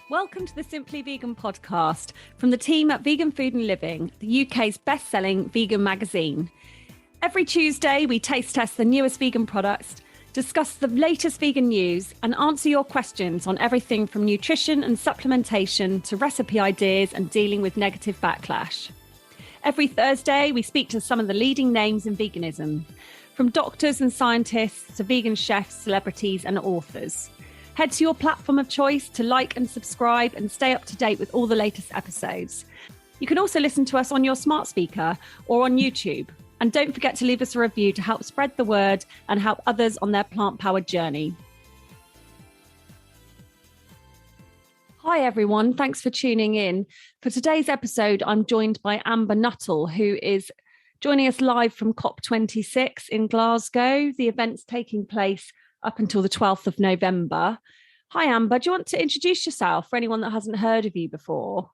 Welcome to the Simply Vegan podcast from the team at Vegan Food and Living, the UK's best-selling vegan magazine. Every Tuesday, we taste test the newest vegan products, discuss the latest vegan news, and answer your questions on everything from nutrition and supplementation to recipe ideas and dealing with negative backlash. Every Thursday, we speak to some of the leading names in veganism, from doctors and scientists to vegan chefs, celebrities, and authors. Head to your platform of choice to like and subscribe and stay up to date with all the latest episodes. You can also listen to us on your smart speaker or on YouTube. And don't forget to leave us a review to help spread the word and help others on their plant-powered journey. Hi, everyone. Thanks for tuning in. For today's episode, I'm joined by Amber Nuttall, who is joining us live from COP26 in Glasgow. The event's taking place up until the 12th of November. Hi, Amber. Do you want to introduce yourself for anyone that hasn't heard of you before?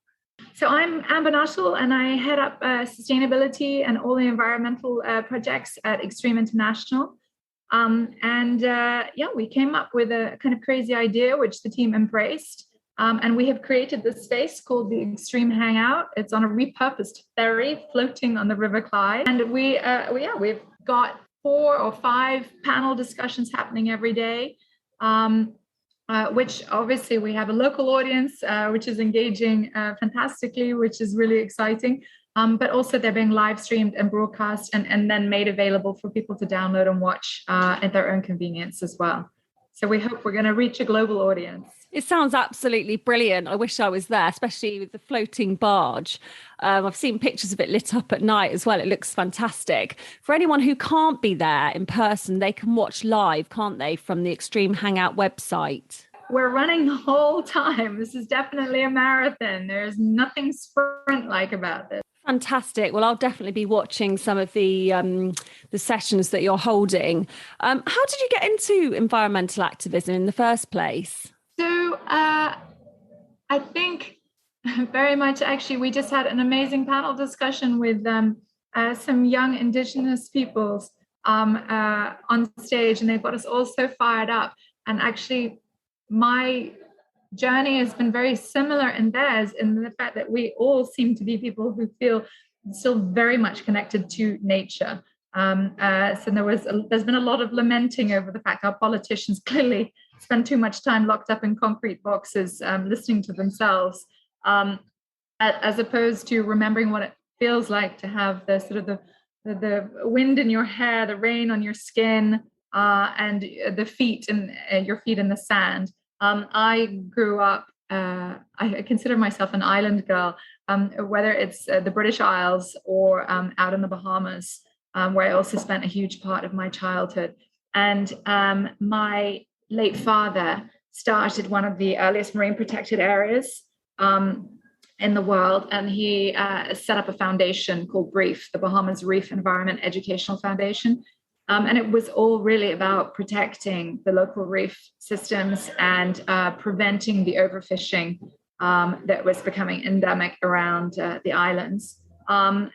So I'm Amber Nuttall, and I head up sustainability and all the environmental projects at Extreme International. We came up with a kind of crazy idea, which the team embraced. And we have created this space called the Extreme Hangout. It's on a repurposed ferry floating on the River Clyde. And we've got 4 or 5 panel discussions happening every day, which obviously we have a local audience, which is engaging fantastically, which is really exciting. But also they're being live streamed and broadcast and then made available for people to download and watch at their own convenience as well. So we hope we're going to reach a global audience. It sounds absolutely brilliant. I wish I was there, especially with the floating barge. I've seen pictures of it lit up at night as well. It looks fantastic. For anyone who can't be there in person, they can watch live, can't they, from the Extreme Hangout website? We're running the whole time. This is definitely a marathon. There's nothing sprint-like about this. Fantastic. Well, I'll definitely be watching some of the sessions that you're holding. How did you get into environmental activism in the first place? So I think very much, actually, we just had an amazing panel discussion with some young Indigenous peoples on stage, and they've got us all so fired up. And actually, my journey has been very similar in theirs, in the fact that we all seem to be people who feel still very much connected to nature. So there's been a lot of lamenting over the fact our politicians clearly spend too much time locked up in concrete boxes, listening to themselves, as opposed to remembering what it feels like to have the sort of the wind in your hair, the rain on your skin, and the feet and your feet in the sand. I grew up, I consider myself an island girl, whether it's the British Isles or out in the Bahamas, where I also spent a huge part of my childhood. And my late father started one of the earliest marine protected areas in the world. And he set up a foundation called BREEF, the Bahamas Reef Environment Educational Foundation. And it was all really about protecting the local reef systems and preventing the overfishing that was becoming endemic around the islands. You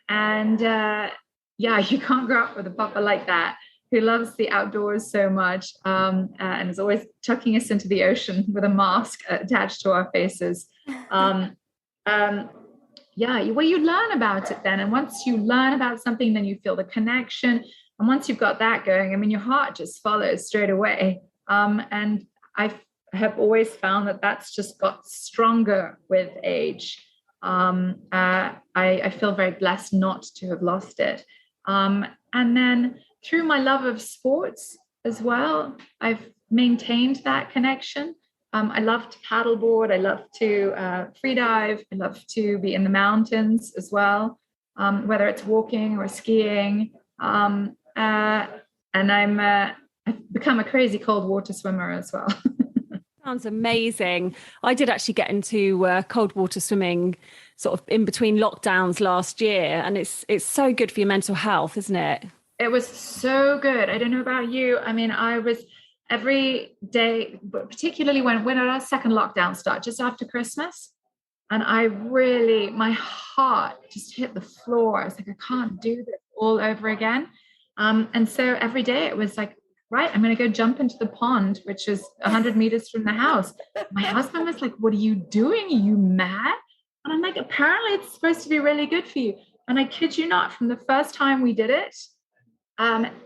can't grow up with a papa like that, who loves the outdoors so much and is always chucking us into the ocean with a mask attached to our faces. You learn about it then. And once you learn about something, then you feel the connection. And once you've got that going, I mean, your heart just follows straight away. And I have always found that that's just got stronger with age. I feel very blessed not to have lost it. And then through my love of sports as well, I've maintained that connection. I love to paddleboard. I love to free dive. I love to be in the mountains as well, whether it's walking or skiing. And I've become a crazy cold water swimmer as well. Sounds amazing. I did actually get into cold water swimming sort of in between lockdowns last year, and it's so good for your mental health, isn't it? It was so good. I don't know about you. I mean, I was every day, but particularly when our second lockdown started, just after Christmas. And my heart just hit the floor. I was like, I can't do this all over again. And so every day it was like right, I'm going to go jump into the pond, which is 100 meters from the house. My husband was like, what are you doing? Are you mad? And I'm like, apparently it's supposed to be really good for you. And I kid you not, from the first time we did it,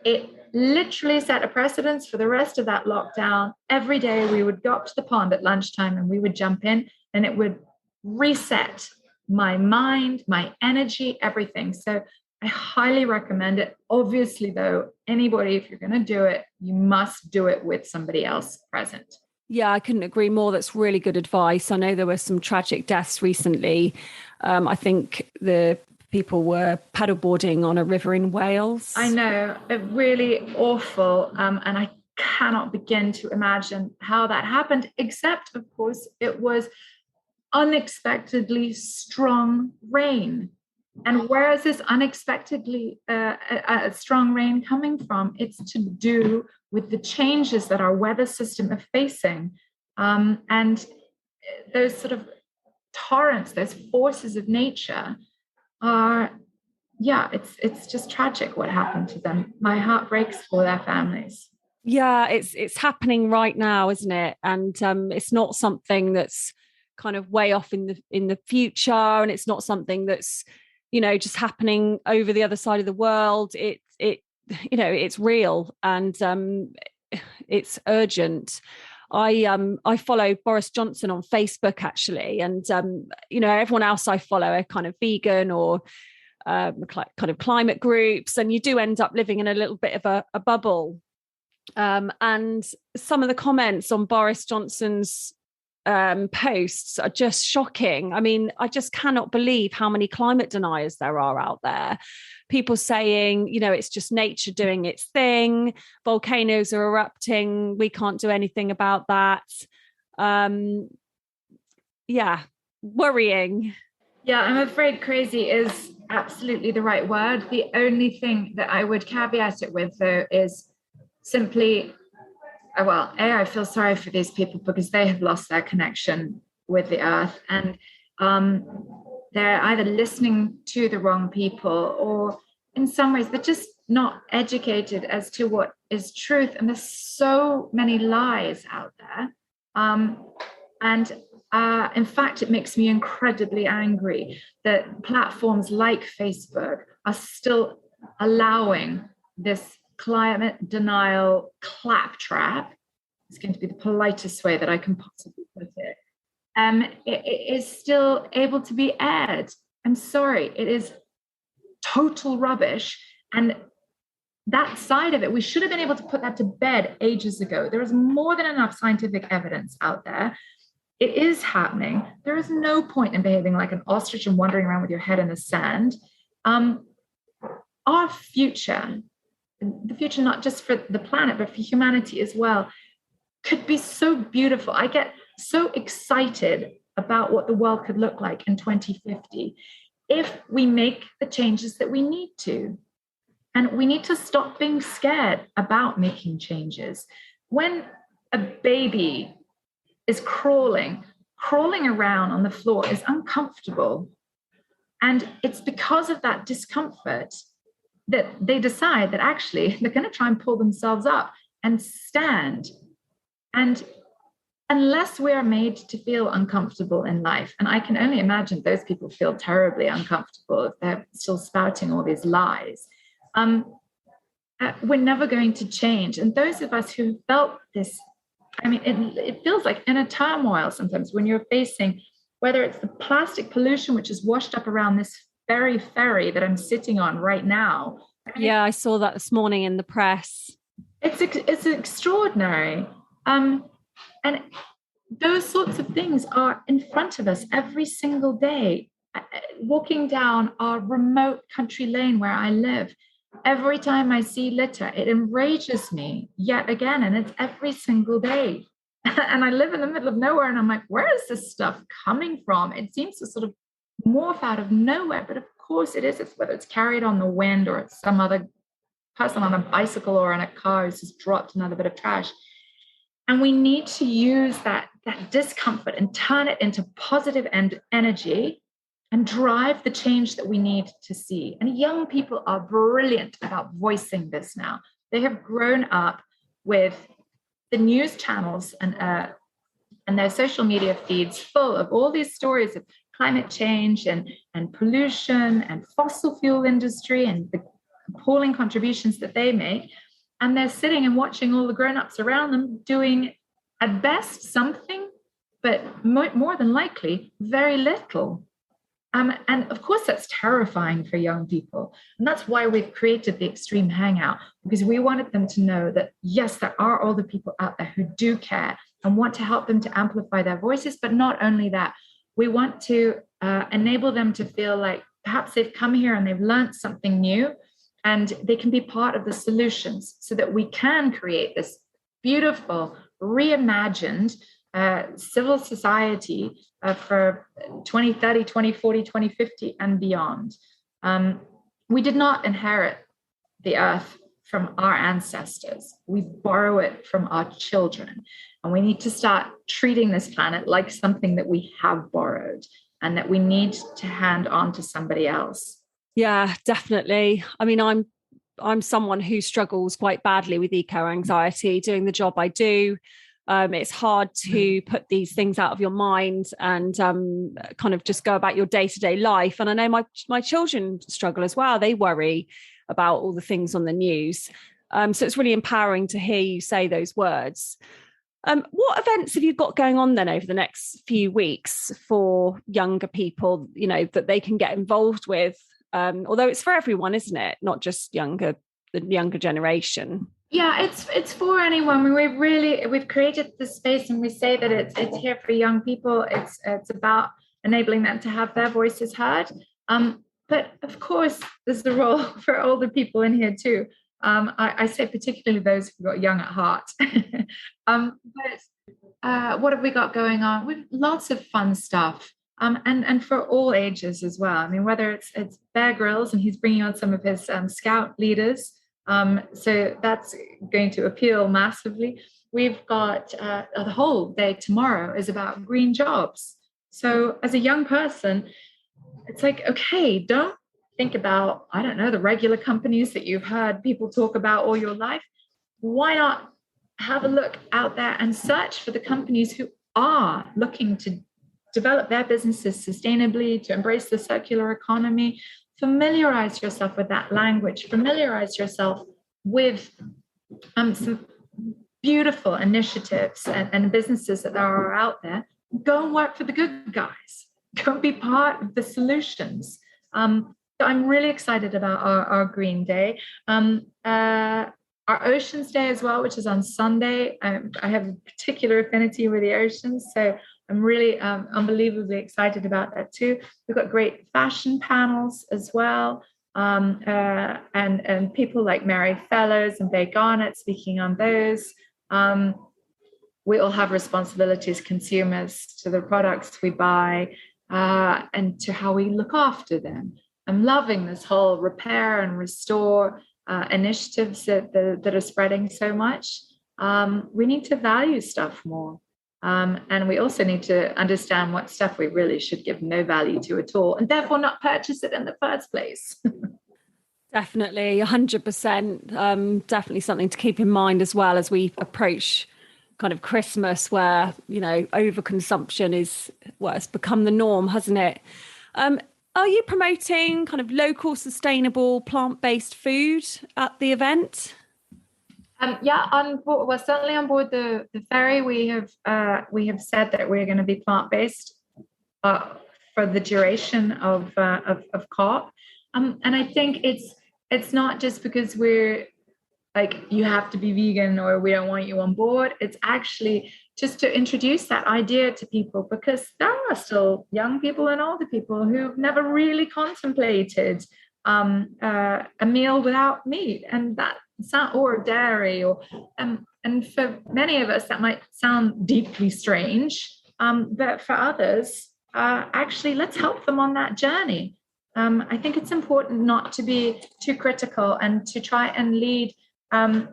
it literally set a precedence for the rest of that lockdown. Every day we would go up to the pond at lunchtime and we would jump in, and it would reset my mind, my energy, everything. So I highly recommend it. Obviously, though, anybody, if you're going to do it, you must do it with somebody else present. Yeah, I couldn't agree more. That's really good advice. I know there were some tragic deaths recently. I think the people were paddleboarding on a river in Wales. I know, really awful. And I cannot begin to imagine how that happened, except, of course, it was unexpectedly strong rain. And where is this unexpectedly strong rain coming from? It's to do with the changes that our weather system are facing. And those sort of torrents, those forces of nature are, yeah, it's just tragic what happened to them. My heart breaks for their families. Yeah, it's happening right now, isn't it? And it's not something that's kind of way off in the future, and it's not something that's, you know, just happening over the other side of the world. It you know, it's real, and it's urgent. I follow Boris Johnson on Facebook, actually, and you know, everyone else I follow are kind of vegan or kind of climate groups, and you do end up living in a little bit of a bubble. And some of the comments on Boris Johnson's posts are just shocking. I mean, I just cannot believe how many climate deniers there are out there. People saying, you know, it's just nature doing its thing. Volcanoes are erupting. We can't do anything about that. Yeah, worrying. Yeah, I'm afraid crazy is absolutely the right word. The only thing that I would caveat it with, though, is simply, well, I feel sorry for these people because they have lost their connection with the earth, and they're either listening to the wrong people, or in some ways they're just not educated as to what is truth. And there's so many lies out there. And in fact, it makes me incredibly angry that platforms like Facebook are still allowing this climate denial claptrap. It's going to be the politest way that I can possibly put it. It is still able to be aired. I'm sorry, it is total rubbish. And that side of it, we should have been able to put that to bed ages ago. There is more than enough scientific evidence out there. It is happening. There is no point in behaving like an ostrich and wandering around with your head in the sand. Our future, the future not just for the planet, but for humanity as well, could be so beautiful. I get so excited about what the world could look like in 2050 if we make the changes that we need to. And we need to stop being scared about making changes. When a baby is crawling around on the floor is uncomfortable. And it's because of that discomfort that they decide that actually they're going to try and pull themselves up and stand. And unless we are made to feel uncomfortable in life, and I can only imagine those people feel terribly uncomfortable if they're still spouting all these lies, we're never going to change. And those of us who felt this, I mean, it feels like inner turmoil sometimes when you're facing, whether it's the plastic pollution, which is washed up around this very ferry that I'm sitting on right now. I mean, Yeah, I saw that this morning in the press. It's extraordinary. And those sorts of things are in front of us every single day. Walking down our remote country lane where I live, every time I see litter, it enrages me yet again. And it's every single day. And I live in the middle of nowhere. And I'm like, where is this stuff coming from? It seems to sort of morph out of nowhere. But of course it is. It's whether it's carried on the wind or it's some other person on a bicycle or in a car who's just dropped another bit of trash. And we need to use that discomfort and turn it into positive energy and drive the change that we need to see. And young people are brilliant about voicing this now. They have grown up with the news channels and their social media feeds full of all these stories of climate change and pollution and fossil fuel industry and the appalling contributions that they make. And they're sitting and watching all the grown-ups around them doing, at best, something, but more than likely, very little. And of course, that's terrifying for young people. And that's why we've created the Extreme Hangout, because we wanted them to know that, yes, there are older people out there who do care and want to help them to amplify their voices. But not only that, we want to enable them to feel like perhaps they've come here and they've learned something new and they can be part of the solutions, so that we can create this beautiful, reimagined civil society for 2030, 2040, 2050 and beyond. We did not inherit the earth from our ancestors. We borrow it from our children. And we need to start treating this planet like something that we have borrowed and that we need to hand on to somebody else. Yeah, definitely. I mean, I'm someone who struggles quite badly with eco-anxiety, doing the job I do. It's hard to put these things out of your mind and kind of just go about your day-to-day life. And I know my children struggle as well. They worry about all the things on the news. So it's really empowering to hear you say those words. What events have you got going on then over the next few weeks for younger people, that they can get involved with? Although it's for everyone, isn't it? Not just the younger generation. Yeah, it's for anyone. We've created this space, and we say that it's here for young people. It's about enabling them to have their voices heard. But of course, there's the role for older people in here too. I say particularly those who got young at heart. But what have we got going on? We've lots of fun stuff. And for all ages as well. I mean, whether it's Bear Grylls, and he's bringing on some of his scout leaders. So that's going to appeal massively. We've got the whole day tomorrow is about green jobs. So as a young person, it's like, okay, don't think about, I don't know, the regular companies that you've heard people talk about all your life. Why not have a look out there and search for the companies who are looking to develop their businesses sustainably, to embrace the circular economy? Familiarize yourself with that language, familiarize yourself with some beautiful initiatives and businesses that are out there. Go and work for the good guys. Go and be part of the solutions. So I'm really excited about our Green Day. Our Oceans Day as well, which is on Sunday. I have a particular affinity with the oceans, so I'm really unbelievably excited about that too. We've got great fashion panels as well, and people like Mary Fellows and Bay Garnett speaking on those. We all have responsibility as consumers to the products we buy and to how we look after them. I'm loving this whole repair and restore initiatives that are spreading so much. We need to value stuff more. And we also need to understand what stuff we really should give no value to at all, and therefore not purchase it in the first place. Definitely, 100%. Definitely something to keep in mind as well as we approach kind of Christmas, where, overconsumption it's become the norm, hasn't it? Are you promoting kind of local, sustainable, plant-based food at the event? Yeah, on board. Well, certainly on board the ferry, we have said that we're going to be plant-based for the duration of COP, and I think it's not just because we're like, you have to be vegan or we don't want you on board. It's actually just to introduce that idea to people, because there are still young people and older people who've never really contemplated a meal without meat, and that or dairy, or and for many of us that might sound deeply strange, but for others, actually, let's help them on that journey. I think it's important not to be too critical and to try and lead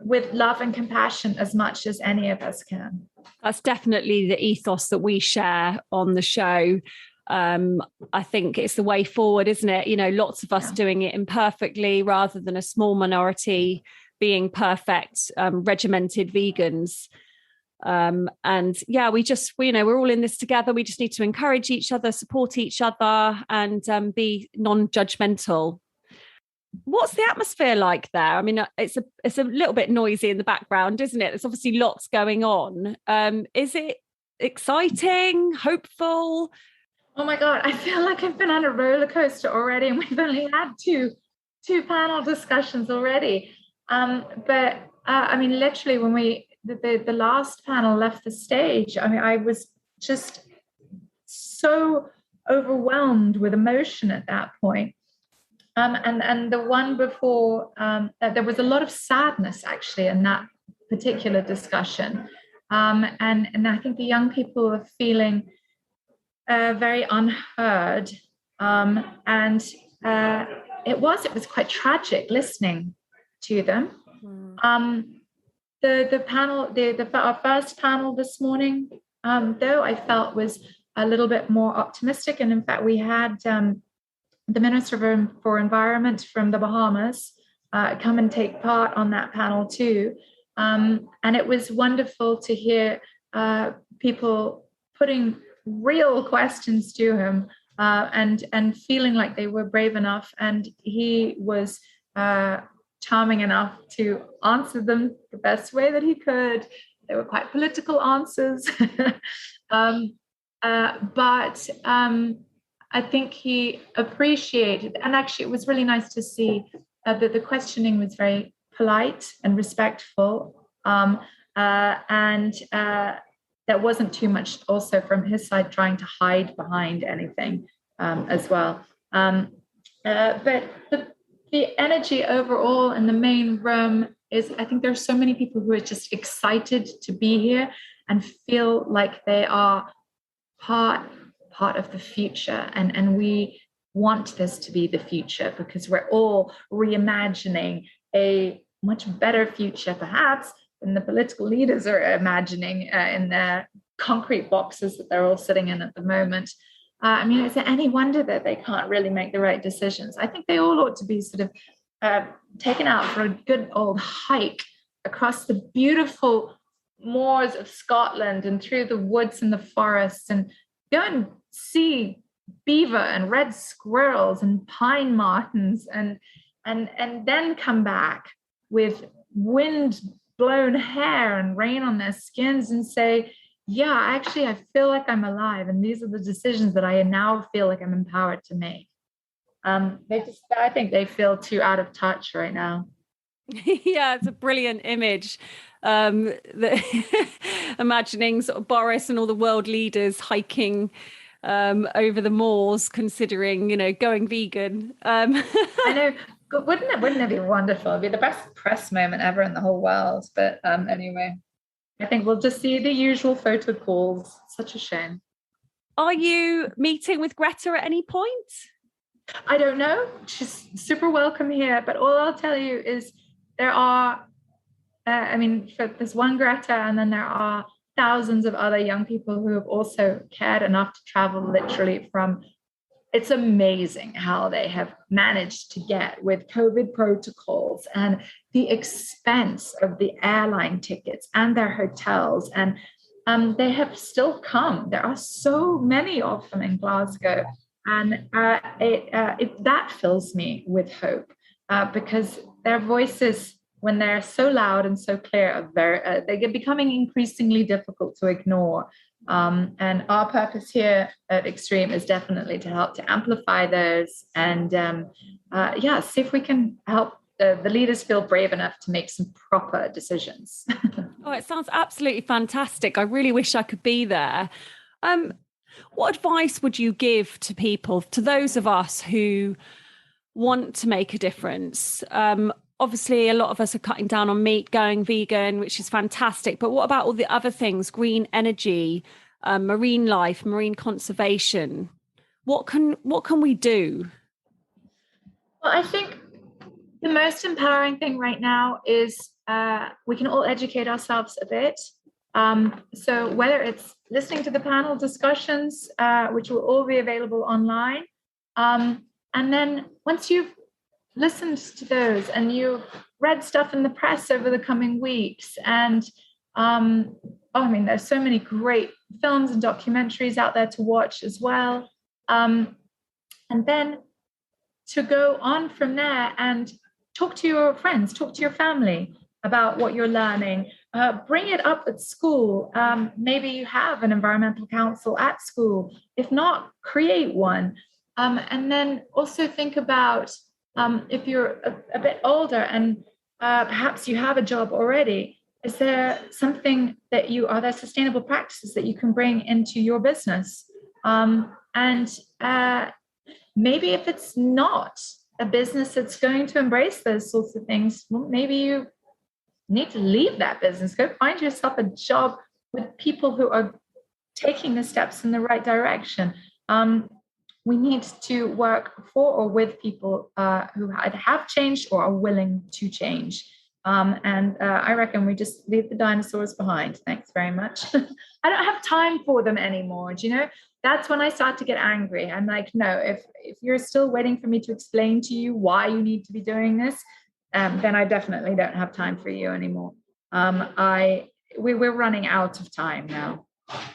with love and compassion as much as any of us can. That's definitely the ethos that we share on the show. I think it's the way forward, isn't it? Lots of us doing it imperfectly rather than a small minority being perfect, regimented vegans. And yeah, we're all in this together. We just need to encourage each other, support each other, and be non-judgmental. What's the atmosphere like there? I mean, it's a little bit noisy in the background, isn't it? There's obviously lots going on. Is it exciting, hopeful? Oh my God, I feel like I've been on a roller coaster already, and we've only had two panel discussions already. But I mean, literally, when the last panel left the stage, I mean, I was just so overwhelmed with emotion at that point. And the one before, there was a lot of sadness actually in that particular discussion. And I think the young people are feeling very unheard. And it was quite tragic listening to them. The panel, our first panel this morning, though, I felt was a little bit more optimistic. And in fact, we had the Minister for Environment from the Bahamas come and take part on that panel too. And it was wonderful to hear people putting real questions to him and feeling like they were brave enough. And he was charming enough to answer them the best way that he could. They were quite political answers. But I think he appreciated, and actually it was really nice to see that the questioning was very polite and respectful. And there wasn't too much also from his side trying to hide behind anything as well. But the energy overall in the main room is, I think there's so many people who are just excited to be here and feel like they are part of the future. And we want this to be the future because we're all reimagining a much better future, perhaps, than the political leaders are imagining in their concrete boxes that they're all sitting in at the moment. I mean, is there any wonder that they can't really make the right decisions? I think they all ought to be sort of taken out for a good old hike across the beautiful moors of Scotland and through the woods and the forests, and go and see beaver and red squirrels and pine martens, and then come back with wind blown hair and rain on their skins and say, yeah, actually, I feel like I'm alive. And these are the decisions that I now feel like I'm empowered to make. I think they feel too out of touch right now. Yeah, it's a brilliant image. Imagining sort of Boris and all the world leaders hiking over the moors, considering, going vegan. I know. Wouldn't it be wonderful? It'd be the best press moment ever in the whole world. But anyway, I think we'll just see the usual photo calls. Such a shame. Are you meeting with Greta at any point? I don't know. She's super welcome here. But all I'll tell you is there are, there's one Greta, and then there are thousands of other young people who have also cared enough to travel literally from. It's amazing how they have managed to get, with COVID protocols and the expense of the airline tickets and their hotels. And they have still come. There are so many of them in Glasgow. And that fills me with hope because their voices, when they're so loud and so clear, they're becoming increasingly difficult to ignore. And our purpose here at Extreme is definitely to help to amplify those and see if we can help the leaders feel brave enough to make some proper decisions. Oh, it sounds absolutely fantastic. I really wish I could be there. What advice would you give to people, to those of us who want to make a difference? Obviously, a lot of us are cutting down on meat, going vegan, which is fantastic. But what about all the other things, green energy, marine life, marine conservation? What can we do? Well, I think the most empowering thing right now is we can all educate ourselves a bit. So whether it's listening to the panel discussions, which will all be available online, and then once you've listened to those and you read stuff in the press over the coming weeks. And there's so many great films and documentaries out there to watch as well. And then to go on from there and talk to your friends, talk to your family about what you're learning. Bring it up at school. Maybe you have an environmental council at school. If not, create one. And then also think about if you're a bit older and perhaps you have a job already, is there something are there sustainable practices that you can bring into your business? Maybe if it's not a business that's going to embrace those sorts of things, well, maybe you need to leave that business. Go find yourself a job with people who are taking the steps in the right direction. We need to work for or with people who have changed or are willing to change. I reckon we just leave the dinosaurs behind. Thanks very much. I don't have time for them anymore. Do you know? That's when I start to get angry. I'm like, no, if you're still waiting for me to explain to you why you need to be doing this, then I definitely don't have time for you anymore. We're running out of time now.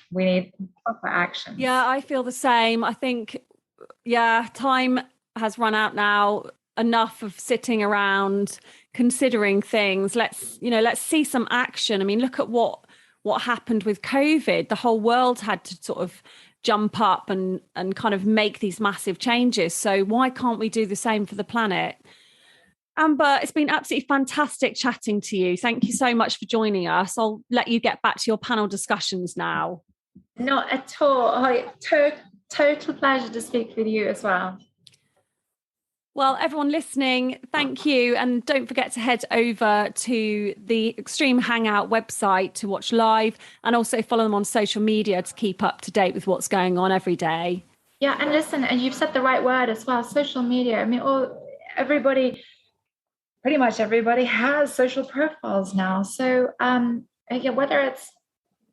We need proper action. Yeah, I feel the same. I think, time has run out now. Enough of sitting around considering things. Let's see some action. I mean, look at what happened with COVID. The whole world had to sort of jump up and kind of make these massive changes. So why can't we do the same for the planet? Amber, it's been absolutely fantastic chatting to you. Thank you so much for joining us. I'll let you get back to your panel discussions now. Not at all. Total pleasure to speak with you as well. Well, everyone listening, thank you. And don't forget to head over to the Extreme Hangout website to watch live, and also follow them on social media to keep up to date with what's going on every day. Yeah, and listen, and you've said the right word as well, social media. I mean, pretty much everybody has social profiles now. So whether it's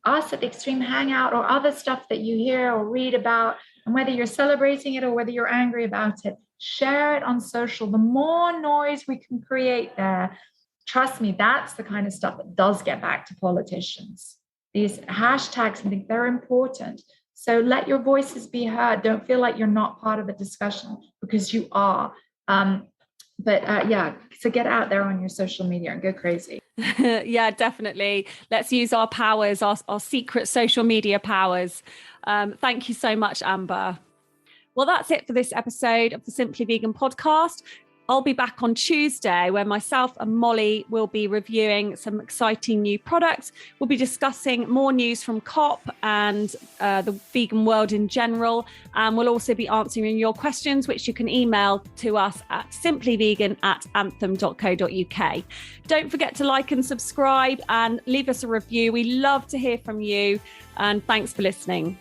us at the Extreme Hangout or other stuff that you hear or read about, and whether you're celebrating it or whether you're angry about it, share it on social. The more noise we can create there, trust me, that's the kind of stuff that does get back to politicians. These hashtags, I think they're important. So let your voices be heard. Don't feel like you're not part of the discussion, because you are. So get out there on your social media and go crazy. Yeah, definitely. Let's use our powers, our secret social media powers. Thank you so much, Amber. Well, that's it for this episode of the Simply Vegan podcast. I'll be back on Tuesday, where myself and Molly will be reviewing some exciting new products. We'll be discussing more news from COP and the vegan world in general. And we'll also be answering your questions, which you can email to us at simplyvegan@anthem.co.uk. Don't forget to like and subscribe and leave us a review. We love to hear from you. And thanks for listening.